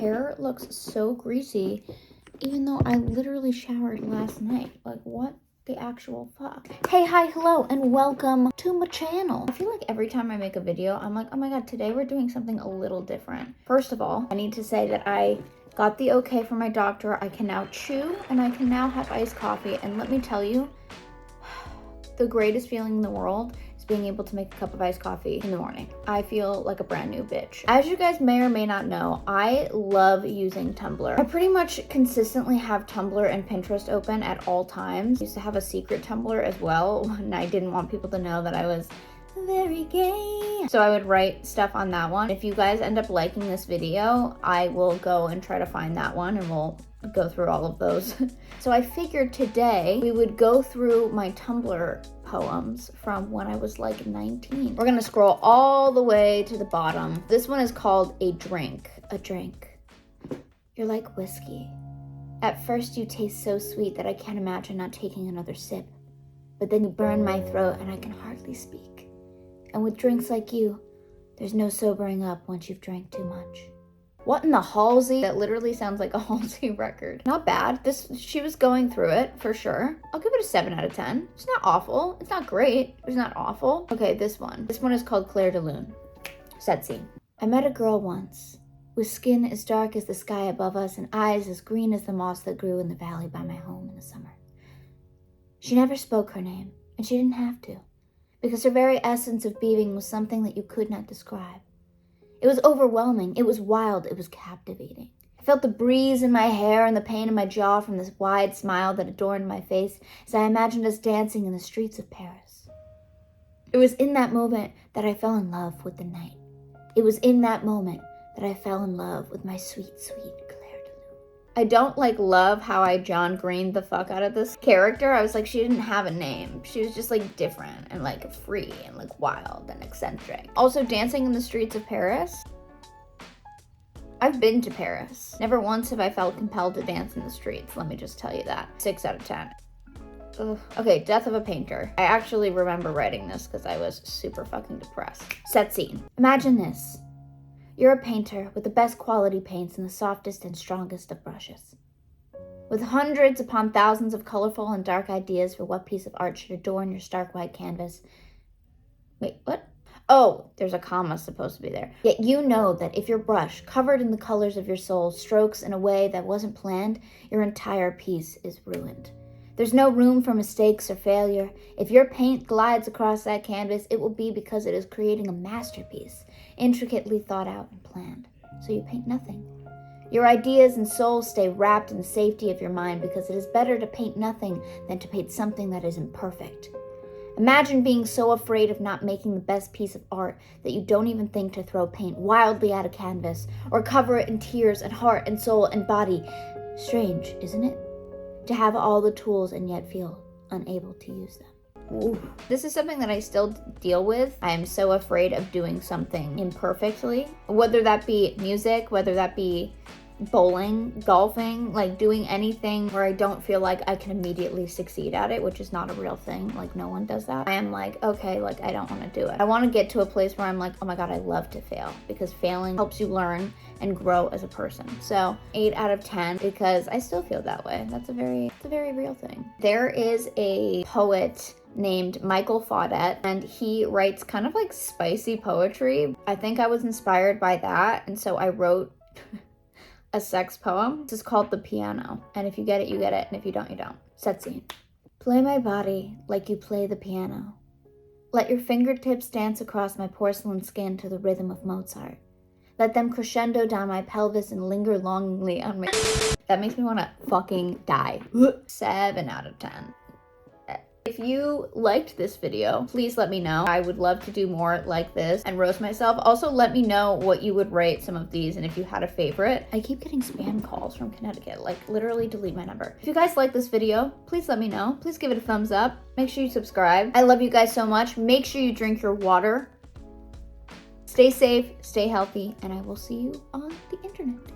hair looks so greasy, even though I literally showered last night. Like, what the actual fuck? Hey, hi, hello, and welcome to my channel. I feel like every time I make a video, I'm like, oh my god, today we're doing something a little different. First of all, I need to say that I got the okay from my doctor. I can now chew, and I can now have iced coffee, and let me tell you, the greatest feeling in the world is being able to make a cup of iced coffee in the morning. I feel like a brand new bitch. As you guys may or may not know, I love using Tumblr. I pretty much consistently have Tumblr and Pinterest open at all times. I used to have a secret Tumblr as well, and I didn't want people to know that I was very gay. So I would write stuff on that one. If you guys end up liking this video, I will go and try to find that one and we'll go through all of those. So I figured today we would go through my Tumblr poems from when I was like 19. We're gonna scroll all the way to the bottom. This one is called A Drink. A drink. You're like whiskey. At first you taste so sweet that I can't imagine not taking another sip. But then you burn my throat and I can hardly speak. And with drinks like you, there's no sobering up once you've drank too much. What in the halsey? That literally sounds like a Halsey record. Not bad. She was going through it for sure. I'll give it a 7 out of 10. It's not awful. It's not great. It's not awful. Okay, this one. This one is called Clair de Lune. Set scene. I met a girl once with skin as dark as the sky above us and eyes as green as the moss that grew in the valley by my home in the summer. She never spoke her name, and she didn't have to, because her very essence of being was something that you could not describe. It was overwhelming, it was wild, it was captivating. I felt the breeze in my hair and the pain in my jaw from this wide smile that adorned my face as I imagined us dancing in the streets of Paris. It was in that moment that I fell in love with the night. It was in that moment that I fell in love with my sweet, sweet Clair de Lune. I don't love how I John Greened the fuck out of this character. I was like, she didn't have a name. She was just different and free and wild and eccentric. Also, dancing in the streets of Paris. I've been to Paris. Never once have I felt compelled to dance in the streets. Let me just tell you that. 6 out of 10. Ugh. Okay, Death of a Painter. I actually remember writing this because I was super fucking depressed. Set scene. Imagine this. You're a painter with the best quality paints and the softest and strongest of brushes. With hundreds upon thousands of colorful and dark ideas for what piece of art should adorn your stark white canvas. Wait, what? Oh, there's a comma supposed to be there. Yet you know that if your brush, covered in the colors of your soul, strokes in a way that wasn't planned, your entire piece is ruined. There's no room for mistakes or failure. If your paint glides across that canvas, it will be because it is creating a masterpiece, intricately thought out and planned. So you paint nothing. Your ideas and soul stay wrapped in the safety of your mind because it is better to paint nothing than to paint something that is imperfect. Imagine being so afraid of not making the best piece of art that you don't even think to throw paint wildly at a canvas or cover it in tears and heart and soul and body. Strange, isn't it? To have all the tools and yet feel unable to use them. Ooh. This is something that I still deal with. I am so afraid of doing something imperfectly, whether that be music, whether that be bowling, golfing, doing anything where I don't feel like I can immediately succeed at it, which is not a real thing. No one does that. I am okay, I don't want to do it. I want to get to a place where I'm oh my god, I love to fail, because failing helps you learn and grow as a person. So 8 out of 10, because I still feel that way. It's a very real thing. There is a poet named Michael Faudet, and he writes kind of spicy poetry. I think I was inspired by that, and so I wrote a sex poem. This is called The Piano, and if you get it, you get it, and if you don't, you don't. Set scene. Play my body like you play the piano. Let your fingertips dance across my porcelain skin to the rhythm of Mozart. Let them crescendo down my pelvis and linger longingly on my... That makes me want to fucking die. 7 out of 10. If you liked this video, please let me know. I would love to do more like this and roast myself. Also, let me know what you would rate some of these and if you had a favorite. I keep getting spam calls from Connecticut. Literally delete my number. If you guys like this video, please let me know. Please give it a thumbs up. Make sure you subscribe. I love you guys so much. Make sure you drink your water. Stay safe, stay healthy, and I will see you on the internet.